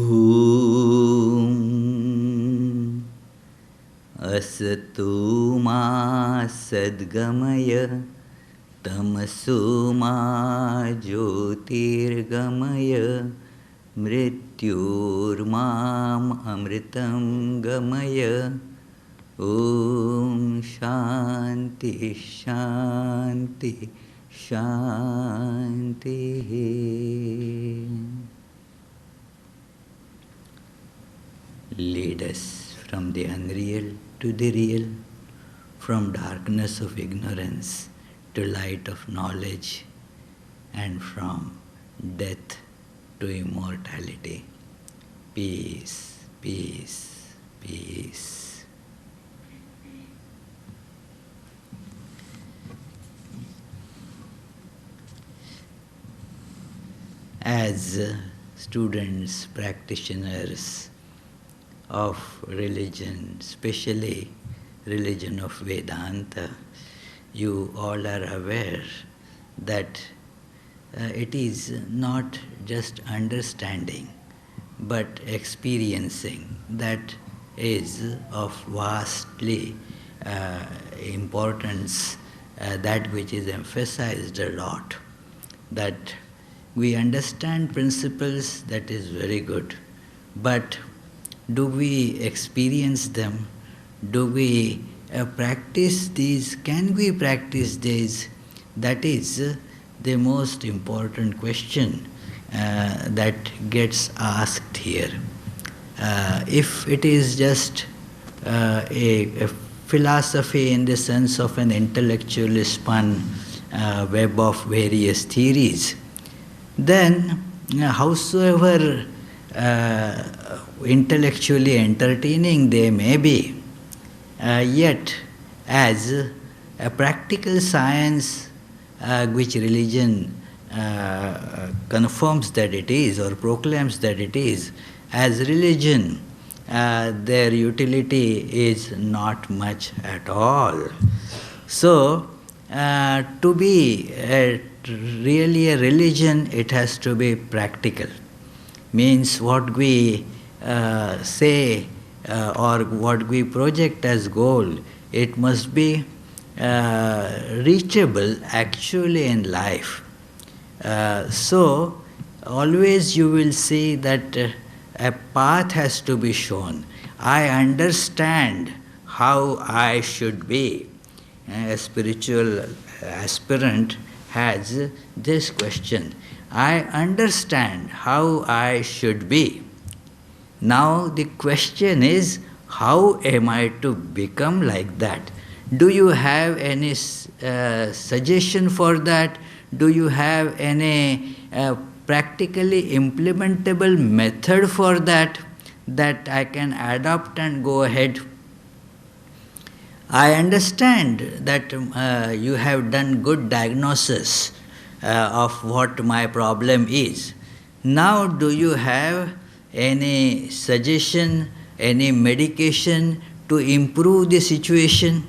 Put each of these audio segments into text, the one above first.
Om Asatu Ma Sadgamaya Tamasu Ma Jyotirgamaya Mrityurmam Amritam Gamaya. Om Shanti Shanti Shanti. Lead us from the unreal to the real, from darkness of ignorance to light of knowledge, and from death to immortality. Peace, peace, peace. As students, practitioners of religion, especially religion of Vedanta, you all are aware that it is not just understanding, but experiencing that is of vastly importance, that which is emphasized a lot. That we understand principles, that is very good, but do we experience them? Do we practice these? Can we practice these? That is the most important question that gets asked here. If it is just a philosophy in the sense of an intellectually spun web of various theories, then howsoever intellectually entertaining they may be, yet as a practical science which religion confirms that it is or proclaims that it is, as religion, their utility is not much at all. So, to be really a religion, it has to be practical. Means what we say or what we project as goal, it must be reachable actually in life. So, always you will see that a path has to be shown. I understand how I should be. A spiritual aspirant has this question: I understand how I should be. Now the question is, how am I to become like that? Do you have any suggestion for that? Do you have any practically implementable method for that I can adopt and go ahead? I understand that you have done good diagnosis of what my problem is. Now, do you have any suggestion, any medication to improve the situation?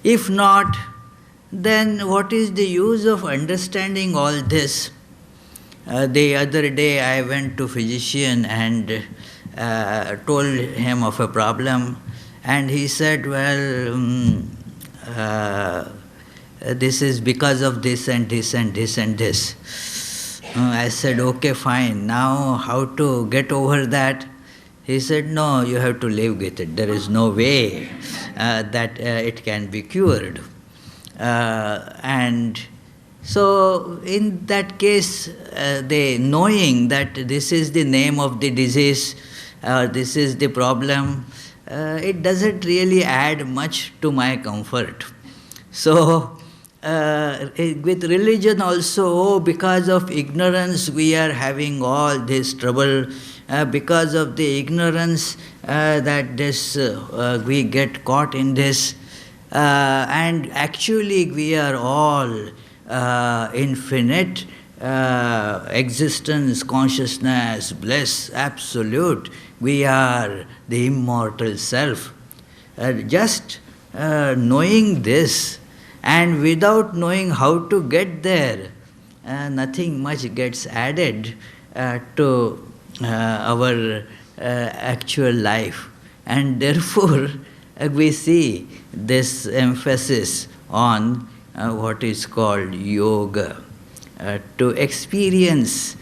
If not, then what is the use of understanding all this? The other day I went to physician and told him of a problem, and he said, well, this is because of this and this and this and this. I said, okay, fine. Now how to get over that? He said, no, you have to live with it. There is no way that it can be cured. And so in that case, they knowing that this is the name of the disease, this is the problem, it doesn't really add much to my comfort. So with religion also, because of ignorance we are having all this trouble, because of the ignorance that this we get caught in this, and actually we are all infinite existence, consciousness, bliss, absolute. We are the immortal self. Just knowing this, and without knowing how to get there, nothing much gets added to our actual life. And therefore, we see this emphasis on what is called yoga, to experience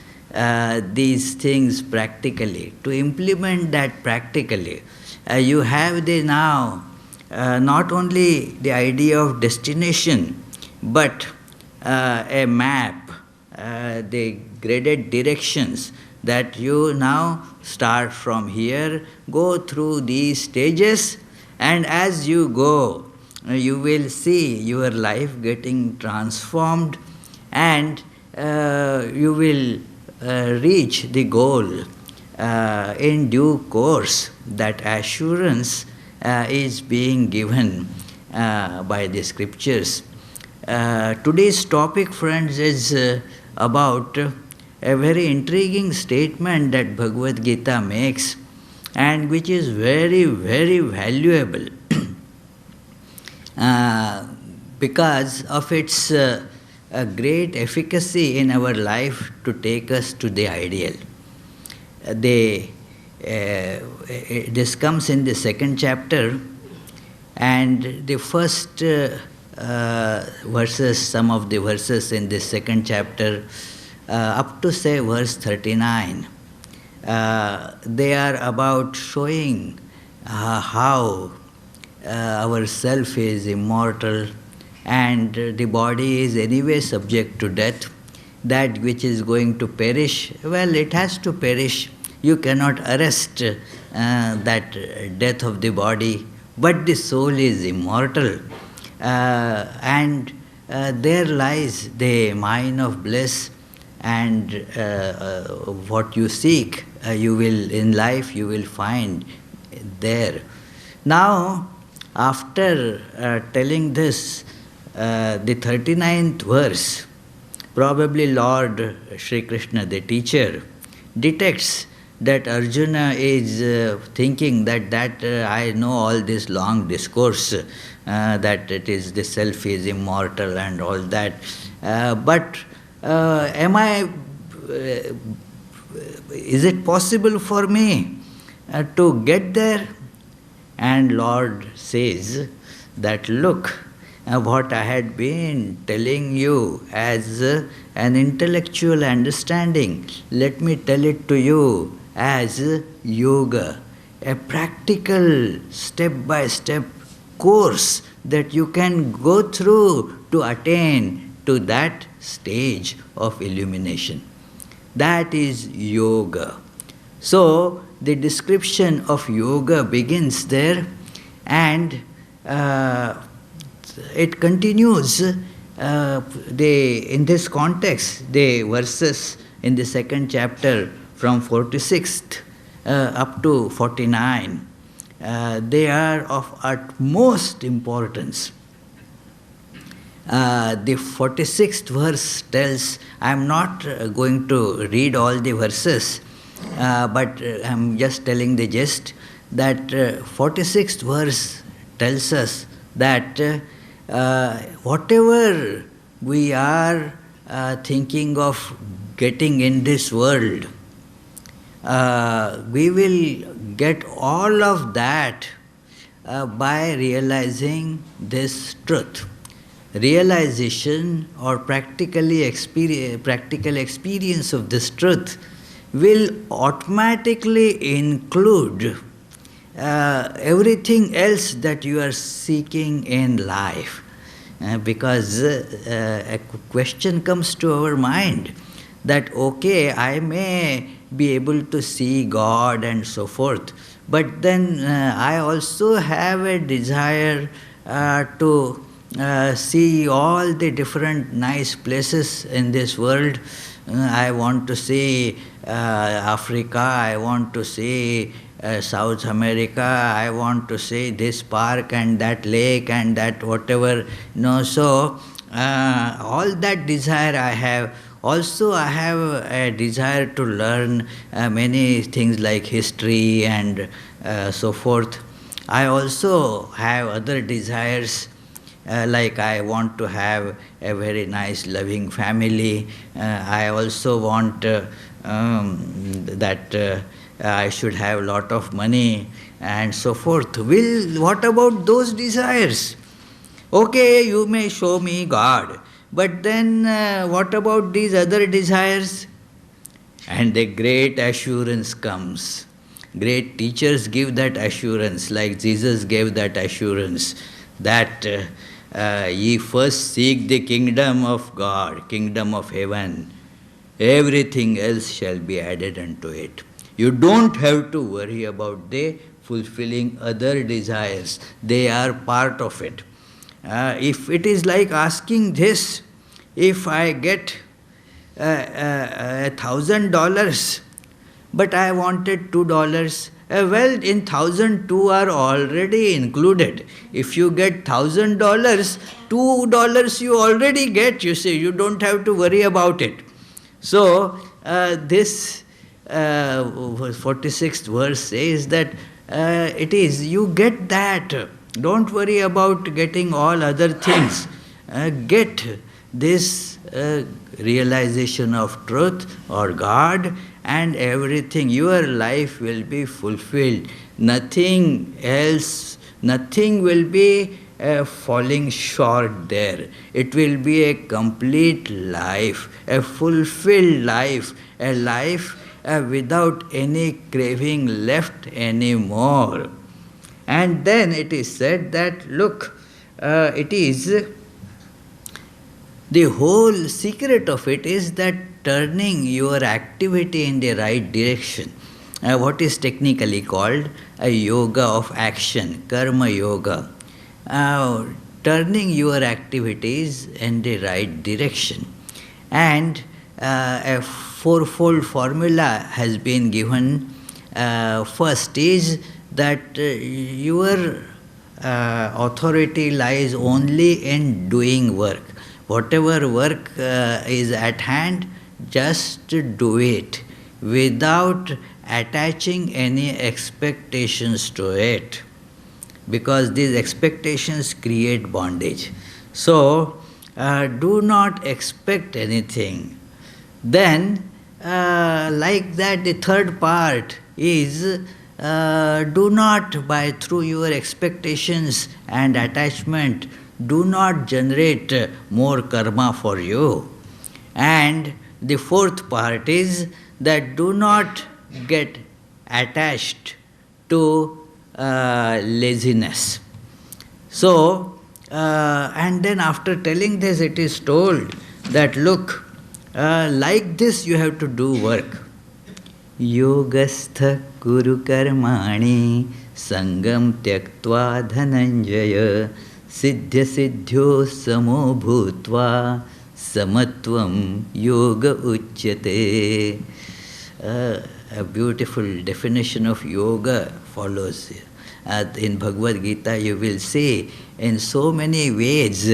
these things practically, to implement that practically. You have the now not only the idea of destination, but a map, the graded directions that you now start from here, go through these stages, and as you go, you will see your life getting transformed, and you will reach the goal in due course. That assurance is being given by the scriptures. Today's topic, friends, is about a very intriguing statement that Bhagavad Gita makes, and which is very, very valuable because of its great efficacy in our life to take us to the ideal. This comes in the second chapter, and the first verses, some of the verses in the second chapter, up to say verse 39, they are about showing how our self is immortal and the body is anyway subject to death. That which is going to perish, well, it has to perish. You cannot arrest that death of the body, but the soul is immortal. And there lies the mine of bliss, and what you seek, you will in life you will find there. Now, after telling this, the 39th verse, probably Lord Sri Krishna, the teacher, detects that Arjuna is thinking that I know all this long discourse, that it is the self is immortal and all that, but is it possible for me to get there? And Lord says that, look, what I had been telling you as an intellectual understanding, let me tell it to you as yoga, a practical step-by-step course that you can go through to attain to that stage of illumination. That is yoga. So, the description of yoga begins there, and it continues. In this context, the verses in the second chapter from 46th up to 49, they are of utmost importance. The 46th verse tells, I am not going to read all the verses, but I am just telling the gist, that 46th verse tells us that whatever we are thinking of getting in this world, we will get all of that by realizing this truth. Realization or practical experience of this truth will automatically include everything else that you are seeking in life. Because a question comes to our mind that, okay, I may be able to see God and so forth, but then I also have a desire to see all the different nice places in this world. I want to see Africa, I want to see South America, I want to see this park and that lake and that whatever. So all that desire I have. Also, I have a desire to learn many things like history and so forth. I also have other desires. Like I want to have a very nice loving family. I also want that I should have a lot of money and so forth. What about those desires? Okay, you may show me God, but then what about these other desires? And the great assurance comes. Great teachers give that assurance, like Jesus gave that assurance, that ye first seek the kingdom of God, kingdom of heaven, everything else shall be added unto it. You don't have to worry about the fulfilling other desires. They are part of it. If it is like asking this, if I get $1,000, but I wanted $2. Well, in 1,002 are already included. If you get $1,000, $2 you already get. You see, you don't have to worry about it. So this 46th verse says that it is you get that. Don't worry about getting all other things. Get this realization of truth or God, and everything, your life will be fulfilled. Nothing else, nothing will be falling short there. It will be a complete life, a fulfilled life, a life without any craving left anymore. And then it is said that, look, it is the whole secret of it is that turning your activity in the right direction, what is technically called a yoga of action, karma yoga, turning your activities in the right direction. And a fourfold formula has been given. First is that your authority lies only in doing work. Whatever work is at hand, just do it without attaching any expectations to it, because these expectations create bondage. So, do not expect anything. Then, like that, the third part is do not, through your expectations and attachment, do not generate more karma for you. And the fourth part is that do not get attached to laziness. So, and then after telling this, it is told that, look, like this you have to do work. Yogastha kuru karmani sangam tyaktva dhananjaya siddhya siddhyo samo bhutva samatvam yoga uchyate. A beautiful definition of yoga follows. In Bhagavad Gita you will see in so many ways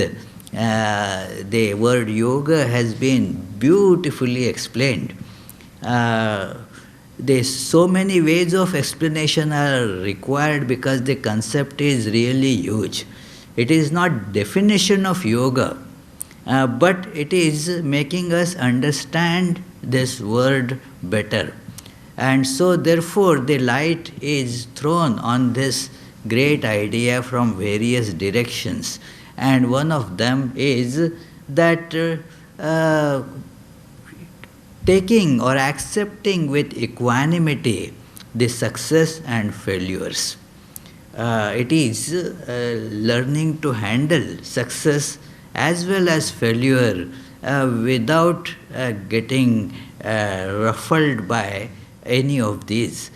the word yoga has been beautifully explained. There's so many ways of explanation are required because the concept is really huge. It is not definition of yoga, but it is making us understand this word better. And so therefore the light is thrown on this great idea from various directions. And one of them is that taking or accepting with equanimity the success and failures. It is learning to handle success as well as failure without getting ruffled by any of these.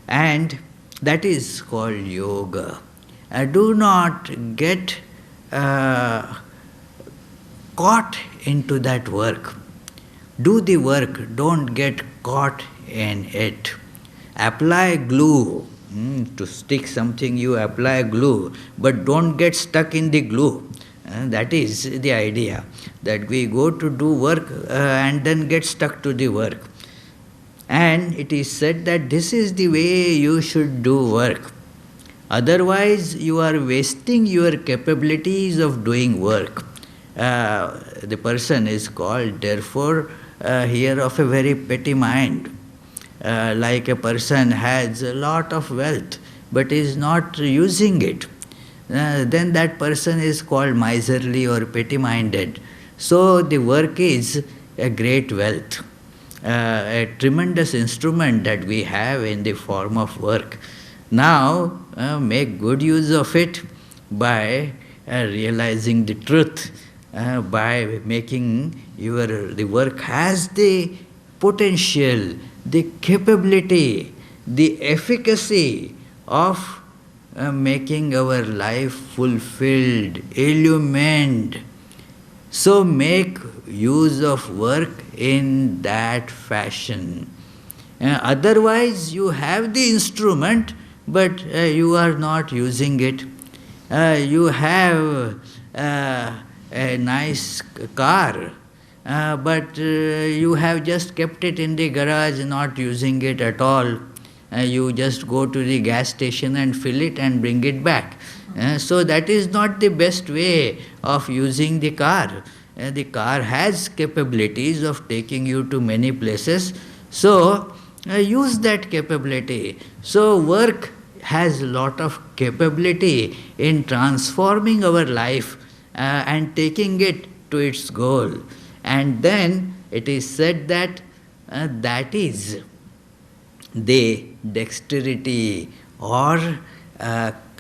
And that is called yoga. Do not get caught into that work. Do the work, don't get caught in it. Apply glue. To stick something you apply glue, but don't get stuck in the glue. That is the idea, that we go to do work and then get stuck to the work. And it is said that this is the way you should do work. Otherwise, you are wasting your capabilities of doing work. The person is called, therefore, here of a very petty mind. Like a person has a lot of wealth but is not using it, then that person is called miserly or petty minded. So, the work is a great wealth, a tremendous instrument that we have in the form of work. Now, make good use of it by realizing the truth, by making the work has the potential, the capability, the efficacy of making our life fulfilled, illumined. So make use of work in that fashion. Otherwise, you have the instrument, but you are not using it. You have a nice car, but you have just kept it in the garage, not using it at all. You just go to the gas station and fill it and bring it back. So that is not the best way of using the car. The car has capabilities of taking you to many places, so use that capability. So work has a lot of capability in transforming our life and taking it to its goal. And then it is said that that is the dexterity or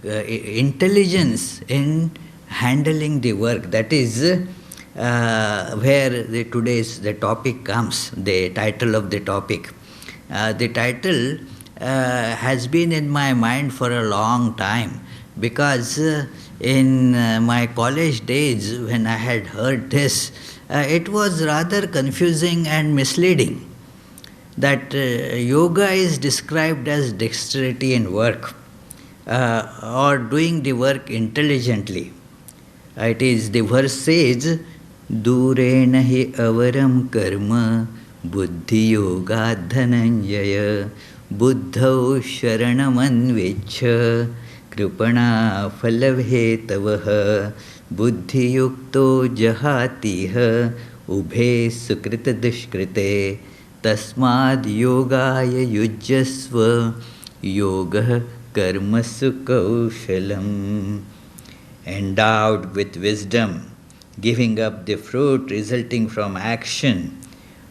intelligence in handling the work. That is where the topic comes, the title of the topic. The title has been in my mind for a long time, because in my college days when I had heard this, it was rather confusing and misleading. That yoga is described as dexterity in work, or doing the work intelligently. It is, the verse says, Durena hi avaram karma buddhi yoga dhananjaya buddhau sharanamanvecha kripana phalavhetavah buddhi yukto jahatiha ubhe sukrita dushkrite tasmad yogaya yujyasva yoga karmasu kaushalam. Endowed with wisdom, giving up the fruit resulting from action,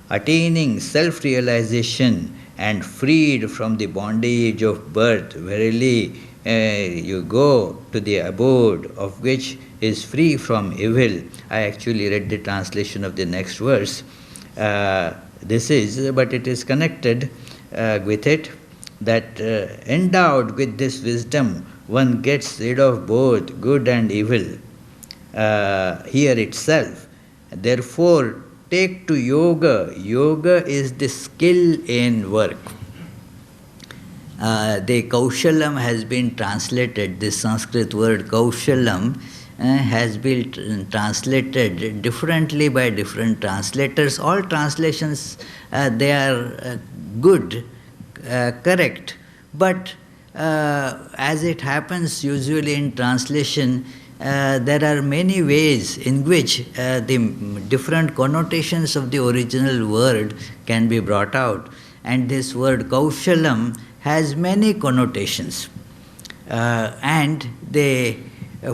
attaining self-realization and freed from the bondage of birth, verily you go to the abode of which is free from evil. I actually read the translation of the next verse. But it is connected with it, that endowed with this wisdom, one gets rid of both good and evil here itself. Therefore, take to yoga. Yoga is the skill in work. The Kaushalam has been translated, the Sanskrit word Kaushalam has been translated differently by different translators. All translations, they are good, correct, but as it happens usually in translation, there are many ways in which the different connotations of the original word can be brought out. And this word Kaushalam has many connotations. And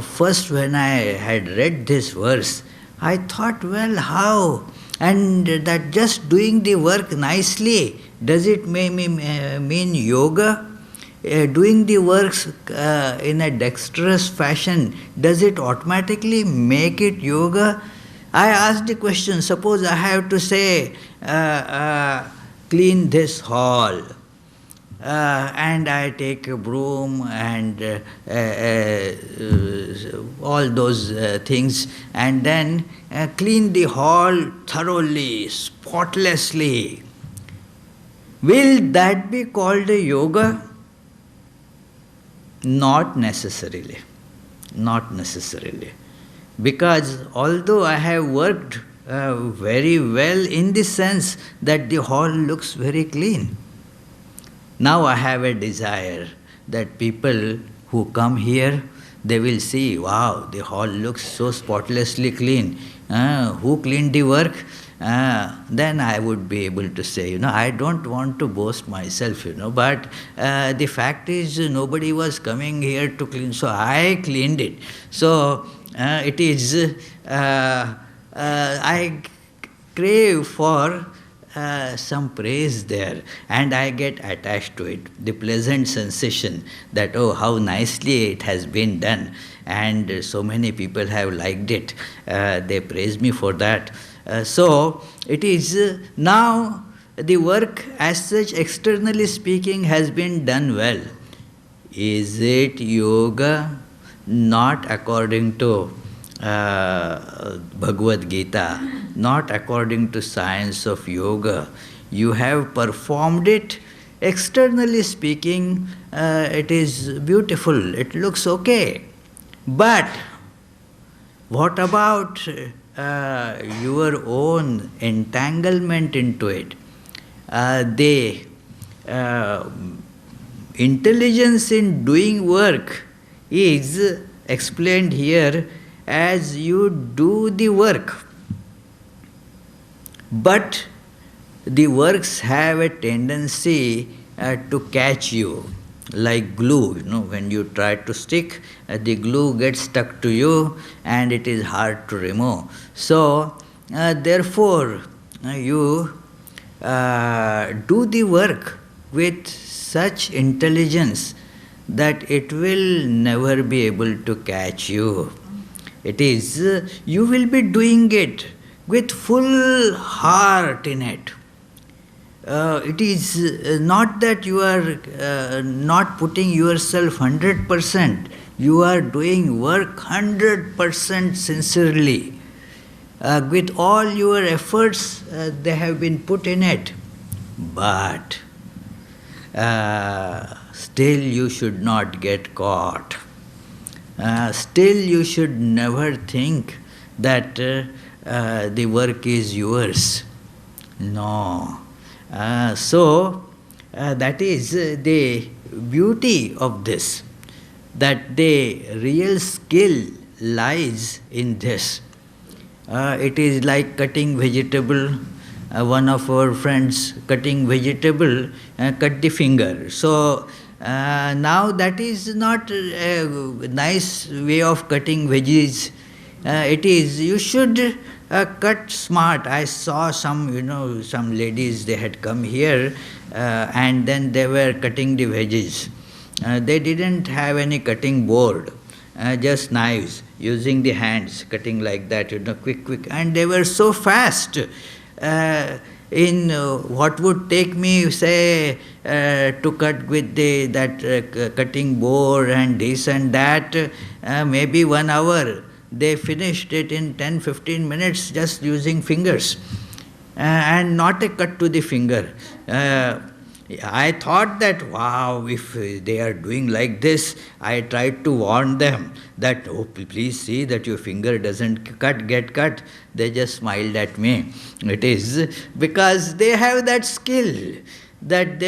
first when I had read this verse, I thought, well, how? And that just doing the work nicely, does it mean yoga? Doing the works in a dexterous fashion, does it automatically make it yoga? I asked the question, suppose I have to say, clean this hall, and I take a broom and all those things, and then clean the hall thoroughly, spotlessly. Will that be called a yoga? Not necessarily. Not necessarily. Because although I have worked very well in the sense that the hall looks very clean, now I have a desire that people who come here, they will see, wow, the hall looks so spotlessly clean. Who cleaned the work? Then I would be able to say, I don't want to boast myself, but the fact is nobody was coming here to clean, so I cleaned it. So it is, I crave for some praise there, and I get attached to it. The pleasant sensation that, oh, how nicely it has been done, and so many people have liked it. They praise me for that. So it is now the work as such, externally speaking, has been done well. Is it yoga? Not according to Bhagavad Gita, not according to science of yoga. You have performed it. Externally speaking, it is beautiful, it looks okay. But what about your own entanglement into it? The intelligence in doing work is explained here as you do the work. But the works have a tendency to catch you, like glue. When you try to stick, the glue gets stuck to you and it is hard to remove. So, therefore, you do the work with such intelligence that it will never be able to catch you. It is, you will be doing it with full heart in it. It is not that you are not putting yourself 100%. You are doing work 100% sincerely. With all your efforts, they have been put in it. But still you should not get caught. Still you should never think that the work is yours. No. So that is the beauty of this, that the real skill lies in this. It is like cutting vegetable. One of our friends cutting vegetable cut the finger. So now that is not a nice way of cutting veggies. It is, you should cut smart. I saw some, some ladies, they had come here and then they were cutting the veggies. They didn't have any cutting board, just knives, using the hands, cutting like that, quick. And they were so fast. In what would take me, say, to cut with that cutting board and this and that, maybe 1 hour. They finished it in 10-15 minutes just using fingers and not a cut to the finger. I thought that, wow, if they are doing like this, I tried to warn them that, oh, please see that your finger doesn't get cut. They just smiled at me. It is because they have that skill, that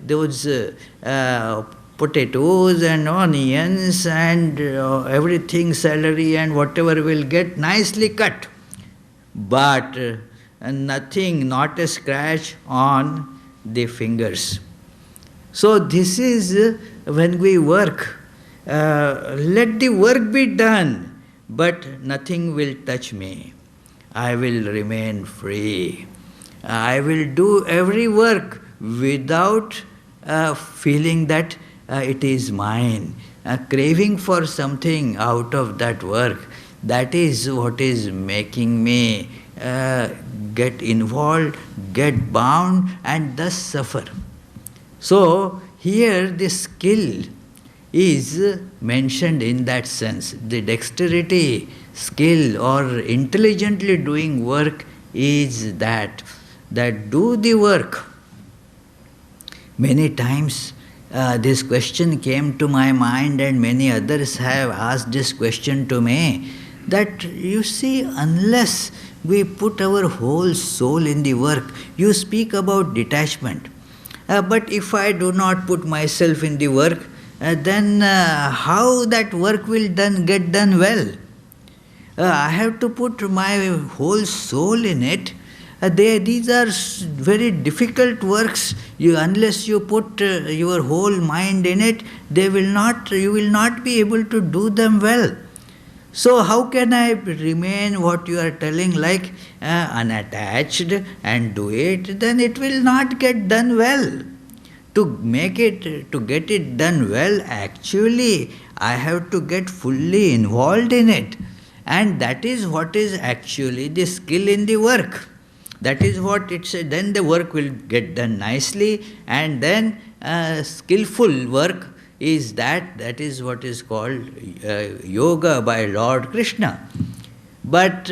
those potatoes and onions and everything, celery and whatever will get nicely cut. But nothing, not a scratch on the fingers. So this is when we work. Let the work be done, but nothing will touch me. I will remain free. I will do every work without feeling that it is mine. Craving for something out of that work, that is what is making me get involved, get bound, and thus suffer. So here the skill is mentioned in that sense. The dexterity, skill, or intelligently doing work is that do the work. Many times this question came to my mind, and many others have asked this question to me, that you see, unless we put our whole soul in the work, you speak about detachment. But if I do not put myself in the work, then how that work will get done well? I have to put my whole soul in it. These are very difficult works. Unless you put your whole mind in it, you will not be able to do them well. So how can I remain what you are telling, like unattached and do it? Then it will not get done well. To get it done well, actually, I have to get fully involved in it. And that is what is actually the skill in the work. That is what it's, then the work will get done nicely, and then skillful work is that is what is called yoga by Lord Krishna. But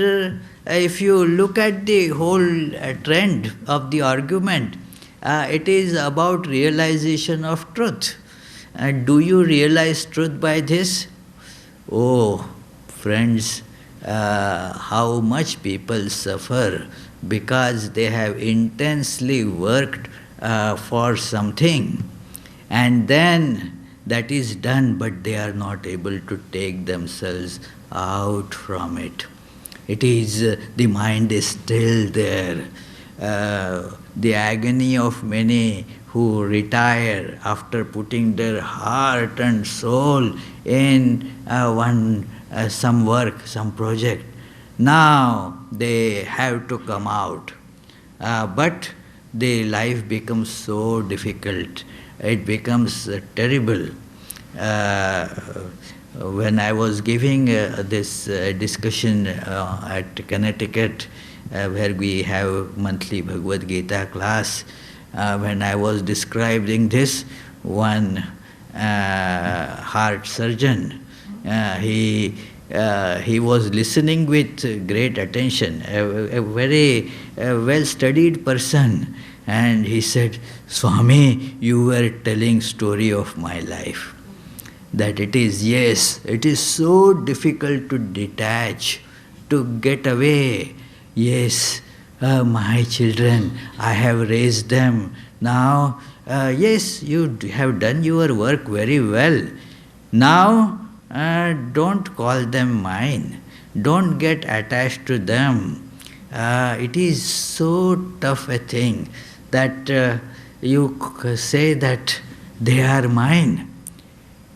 if you look at the whole trend of the argument, it is about realization of truth. Do you realize truth by this? Oh, friends, how much people suffer because they have intensely worked for something, and then that is done, but they are not able to take themselves out from it. It is, the mind is still there. The agony of many who retire after putting their heart and soul in some work, some project. Now they have to come out. But the life becomes so difficult. It becomes terrible. When I was giving this discussion at Connecticut, where we have monthly Bhagavad Gita class, when I was describing this, one heart surgeon, he was listening with great attention, a very well-studied person, and he said, "Swami, you were telling story of my life. That it is so difficult to detach, to get away. Yes, my children, I have raised them. Now, yes, you have done your work very well. Now, don't call them mine. Don't get attached to them. It is so tough a thing that you say that they are mine.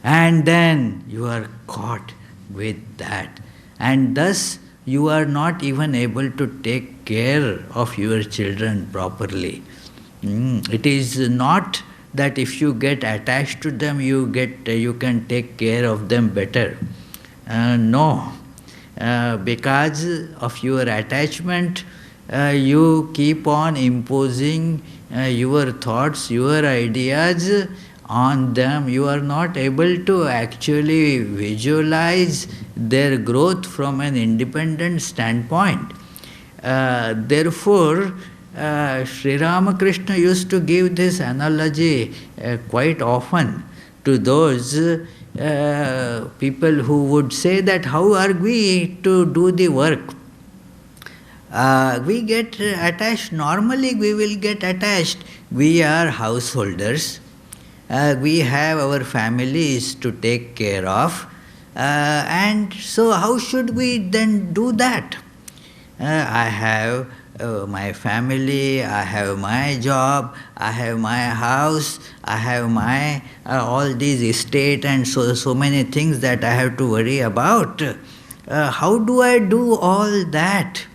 And then you are caught with that. And thus you are not even able to take care of your children properly. It is not that if you get attached to them, you can take care of them better. No. Because of your attachment, you keep on imposing your thoughts, your ideas on them. You are not able to actually visualize their growth from an independent standpoint. Therefore, Sri Ramakrishna used to give this analogy quite often to those people who would say that how are we to do the work? We get attached. Normally we will get attached. We are householders. We have our families to take care of. And so how should we then do that? I have my family, I have my job, I have my house, I have my all these estate and so many things that I have to worry about. How do I do all that?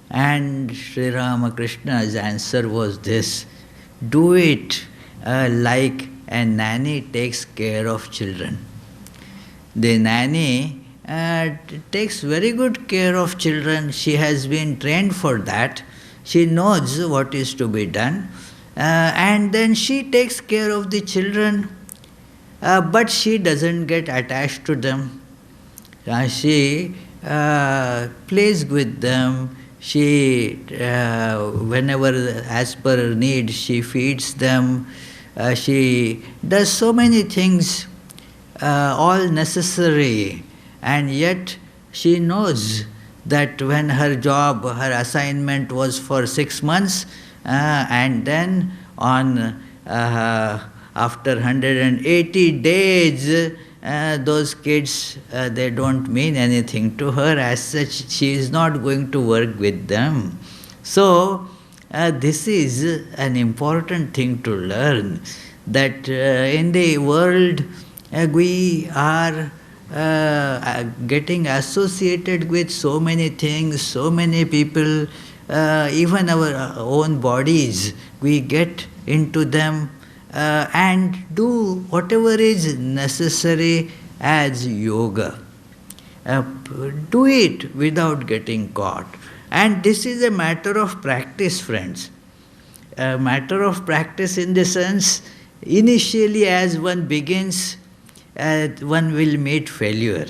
And Sri Ramakrishna's answer was this: do it like a nanny takes care of children. The nanny takes very good care of children. She has been trained for that. She knows what is to be done. And then she takes care of the children. But she doesn't get attached to them. She plays with them. She, whenever as per her need, she feeds them. She does so many things, all necessary. And yet she knows that when her job, her assignment was for 6 months, and then on After 180 days, those kids, they don't mean anything to her. As such, she is not going to work with them. So, this is an important thing to learn, that in the world we are getting associated with so many things, so many people, even our own bodies, we get into them and do whatever is necessary as yoga. Uh, do it without getting caught. And this is a matter of practice, friends. A matter of practice in the sense, initially as one begins, one will meet failure.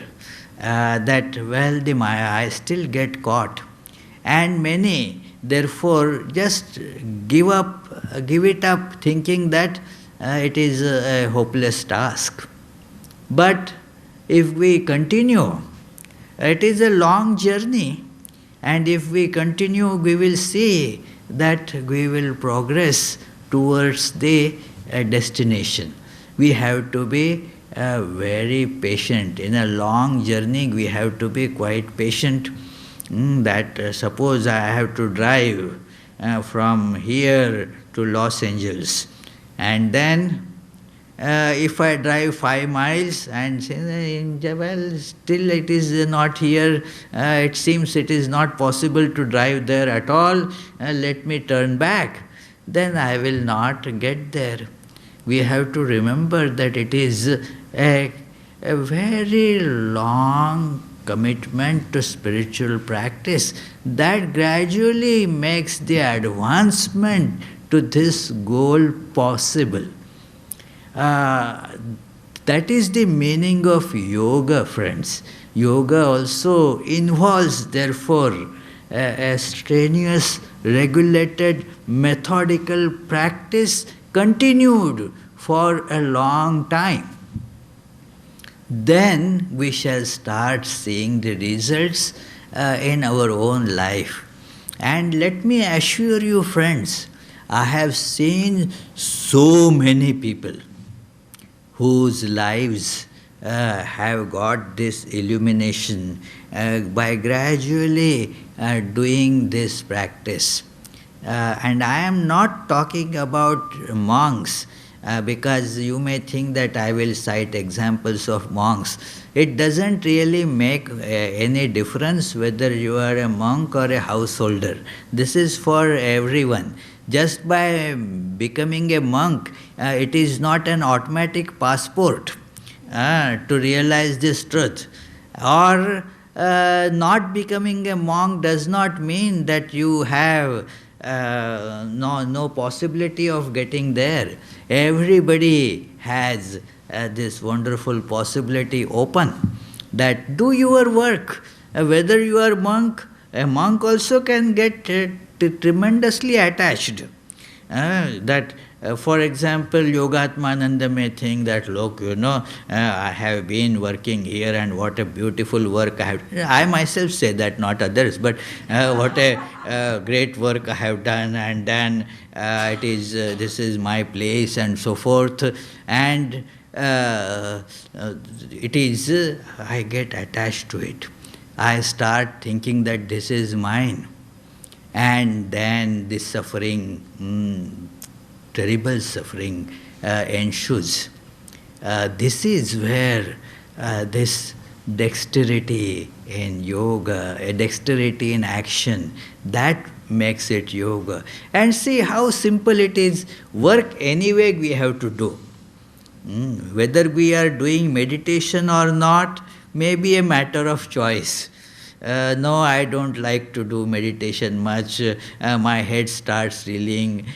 That, well, I still get caught. And many, therefore, just give it up, thinking that it is a hopeless task. But if we continue, it is a long journey, and if we continue, we will see that we will progress towards the destination. We have to be very patient. In a long journey, we have to be quite patient. That suppose I have to drive from here to Los Angeles, and then if I drive 5 miles and say, well, still it is not here, it seems it is not possible to drive there at all, let me turn back, then I will not get there. We have to remember that it is a very long commitment to spiritual practice that gradually makes the advancement to this goal possible. That is the meaning of yoga, friends. Yoga also involves, therefore, a strenuous, regulated, methodical practice continued for a long time. Then we shall start seeing the results in our own life. And let me assure you, friends, I have seen so many people whose lives have got this illumination by gradually doing this practice. And I am not talking about monks, because you may think that I will cite examples of monks. It doesn't really make any difference whether you are a monk or a householder. This is for everyone. Just by becoming a monk, it is not an automatic passport to realize this truth. Or not becoming a monk does not mean that you have no possibility of getting there. Everybody has this wonderful possibility open, that do your work. Whether you are a monk also can get tremendously attached. For example, Yogatmananda may think that, look, I have been working here and what a beautiful work I have. I myself say that, not others, but what a great work I have done, and then this is my place and so forth. And I get attached to it. I start thinking that this is mine. And then this suffering, terrible suffering ensues. This is where this dexterity in yoga, a dexterity in action, that makes it yoga. And see how simple it is. Work anyway we have to do. Whether we are doing meditation or not may be a matter of choice. No, I don't like to do meditation much. My head starts reeling.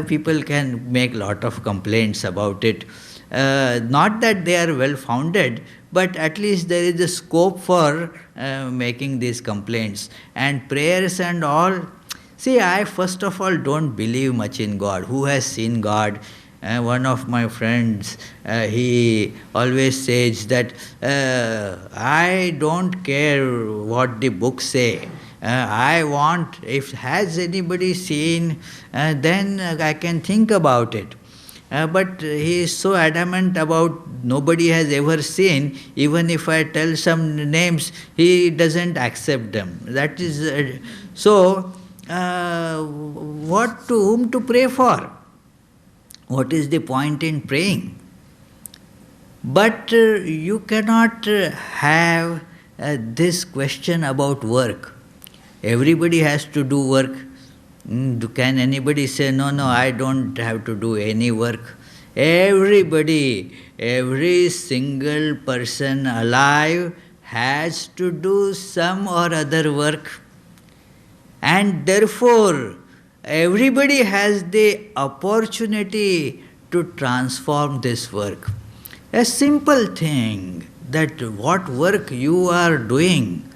People can make a lot of complaints about it. Not that they are well founded, but at least there is a scope for making these complaints. And prayers and all. See, I first of all don't believe much in God. Who has seen God? One of my friends, he always says that I don't care what the books say. I want, if has anybody seen, then I can think about it. But he is so adamant about nobody has ever seen, even if I tell some names, he doesn't accept them. That is, what to whom to pray for? What is the point in praying? But you cannot have this question about work. Everybody has to do work. Can anybody say, no, no, I don't have to do any work? Everybody, every single person alive has to do some or other work. And therefore, everybody has the opportunity to transform this work. A simple thing, that what work you are doing,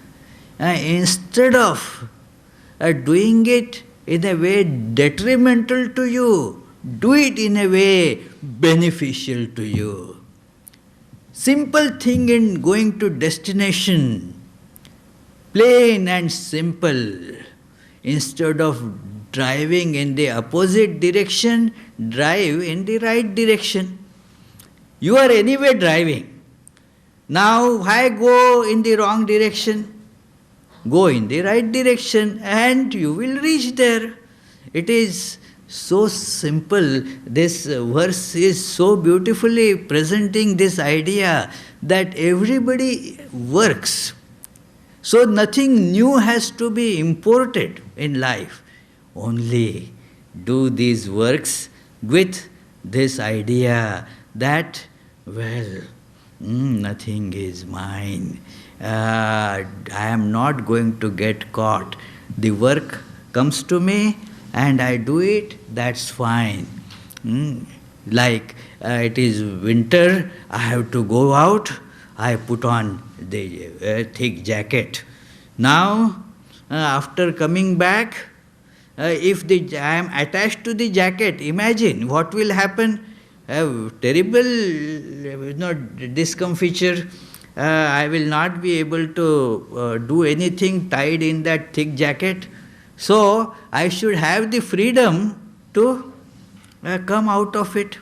instead of doing it in a way detrimental to you, do it in a way beneficial to you. Simple thing in going to destination, plain and simple. Instead of driving in the opposite direction, drive in the right direction. You are anyway driving. Now why go in the wrong direction? Go in the right direction and you will reach there. It is so simple. This verse is so beautifully presenting this idea that everybody works. So nothing new has to be imported in life. Only do these works with this idea that, well, nothing is mine. I am not going to get caught. The work comes to me and I do it, that's fine. Like it is winter, I have to go out, I put on the thick jacket. Now, after coming back, if I am attached to the jacket, imagine what will happen. Terrible discomfiture. I will not be able to do anything tied in that thick jacket. So, I should have the freedom to come out of it.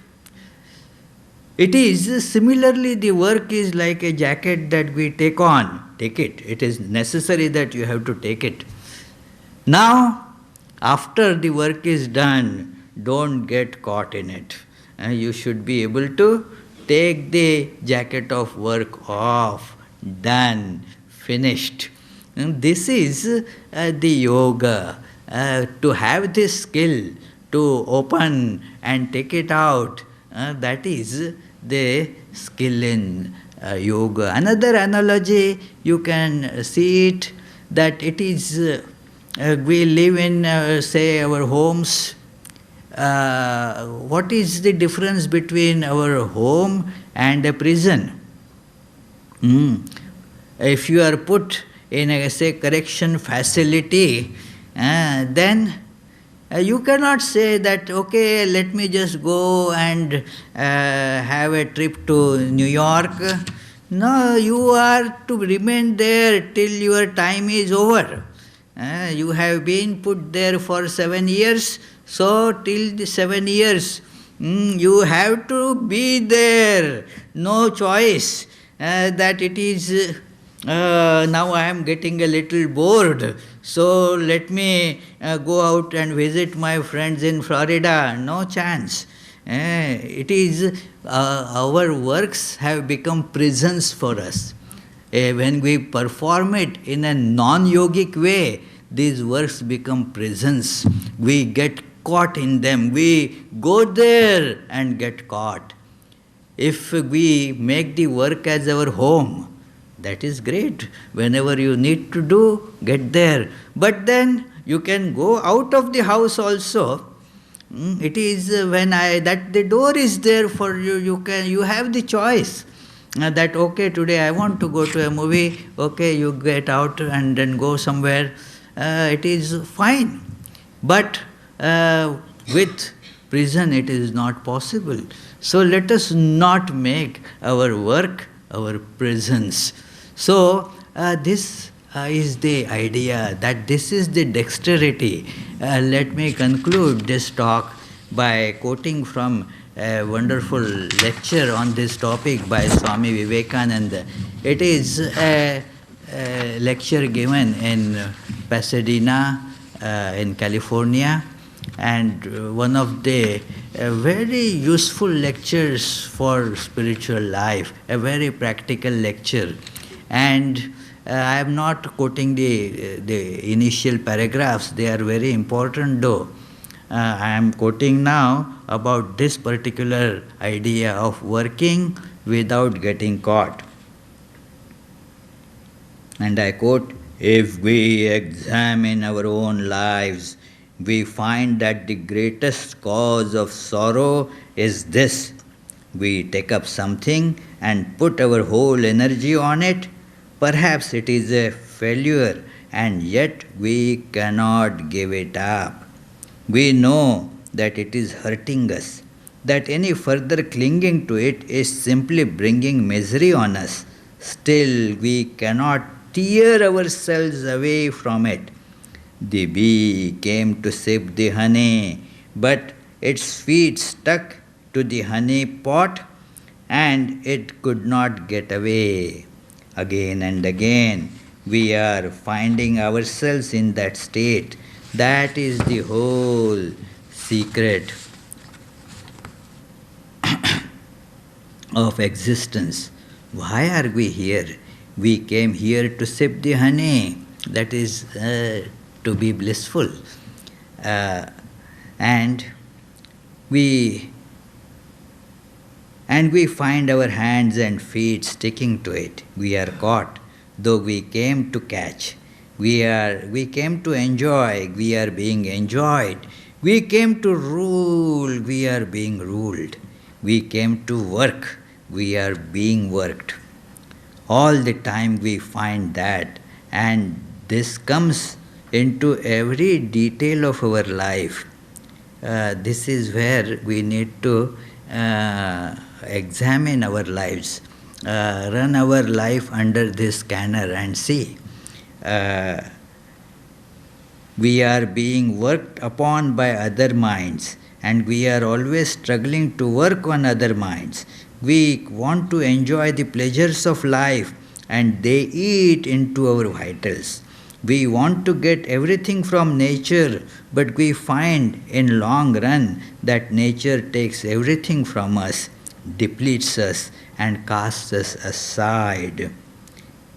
It is similarly, the work is like a jacket that we take on. Take it. It is necessary that you have to take it. Now, after the work is done, don't get caught in it. You should be able to take the jacket of work off, done, finished. And this is the yoga. To have this skill to open and take it out, that is the skill in yoga. Another analogy, you can see it, that it is, we live in, say, our homes. What is the difference between our home and a prison? If you are put in a, say, correction facility, then you cannot say that, okay, let me just go and have a trip to New York. No, you are to remain there till your time is over. You have been put there for 7 years, so till the 7 years, you have to be there. No choice. That it is, now I am getting a little bored, so let me go out and visit my friends in Florida. No chance. It is, our works have become prisons for us. When we perform it in a non-yogic way, these works become prisons. We get caught in them. We go there and get caught. If we make the work as our home, that is great. Whenever you need to do, get there. But then you can go out of the house also. It is when that the door is there for you. You have the choice. That okay, today I want to go to a movie. Okay, you get out and then go somewhere. It is fine. But with prison, it is not possible. So let us not make our work our prisons. So this is the idea, that this is the dexterity. Let me conclude this talk by quoting from a wonderful lecture on this topic by Swami Vivekananda. It is a lecture given in Pasadena, in California, and one of the very useful lectures for spiritual life, a very practical lecture. And I am not quoting the initial paragraphs, they are very important though. I am quoting now about this particular idea of working without getting caught. And I quote, "If we examine our own lives, we find that the greatest cause of sorrow is this. We take up something and put our whole energy on it. Perhaps it is a failure, and yet we cannot give it up. We know that it is hurting us, that any further clinging to it is simply bringing misery on us. Still, we cannot tear ourselves away from it. The bee came to sip the honey, but its feet stuck to the honey pot and it could not get away. Again and again, we are finding ourselves in that state. That is the whole secret of existence. Why are we here? We came here to sip the honey, that is to be blissful. And we find our hands and feet sticking to it. We are caught, though we came to catch. We came to enjoy, we are being enjoyed. We came to rule, we are being ruled. We came to work, we are being worked. All the time we find that, and this comes into every detail of our life. This is where we need to examine our lives, run our life under this scanner and see. We are being worked upon by other minds, and we are always struggling to work on other minds. We want to enjoy the pleasures of life, and they eat into our vitals. We want to get everything from nature, but we find in long run that nature takes everything from us, depletes us, and casts us aside.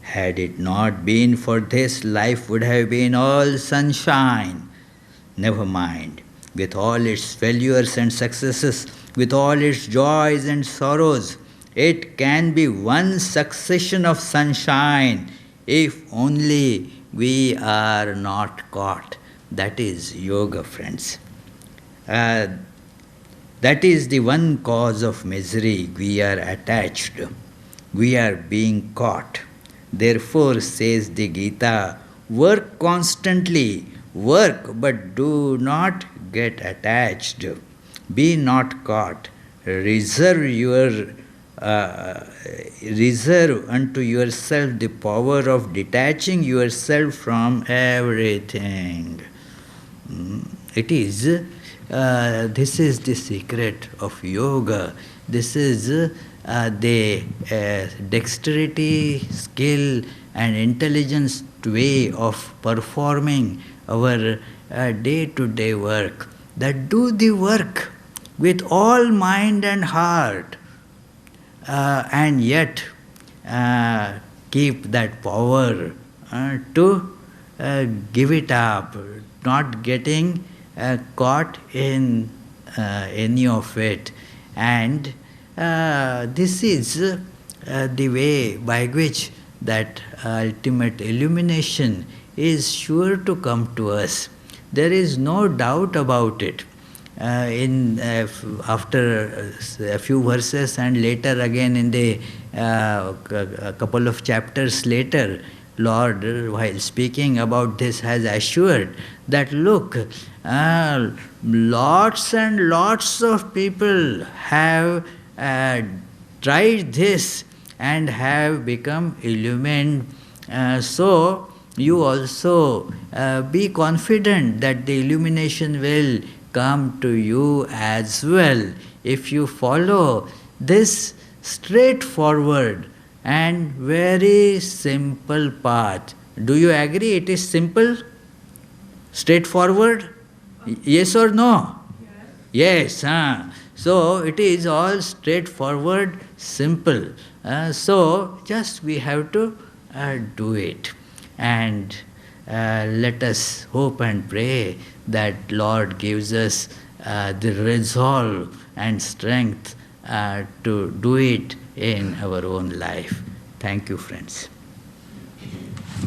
Had it not been for this, life would have been all sunshine. Never mind, with all its failures and successes, with all its joys and sorrows, it can be one succession of sunshine if only we are not caught. That is yoga, friends. That is the one cause of misery. We are attached. We are being caught. Therefore, says the Gita, work constantly, work, but do not get attached. Be not caught. Reserve unto yourself the power of detaching yourself from everything. It is, this is the secret of yoga. This is the dexterity, skill and intelligence way of performing our day-to-day work. That do the work with all mind and heart, and yet keep that power to give it up, not getting caught in any of it. And this is the way by which that ultimate illumination is sure to come to us. There is no doubt about it. After a few verses and later again in the a couple of chapters later, Lord, while speaking about this, has assured that look, lots and lots of people have tried this and have become illumined. So you also be confident that the illumination will come to you as well if you follow this straightforward and very simple path. Do you agree it is simple? Straightforward? Yes or no? Yes. So it is all straightforward, simple. So just we have to do it. And let us hope and pray that Lord gives us the resolve and strength to do it in our own life. Thank you, friends.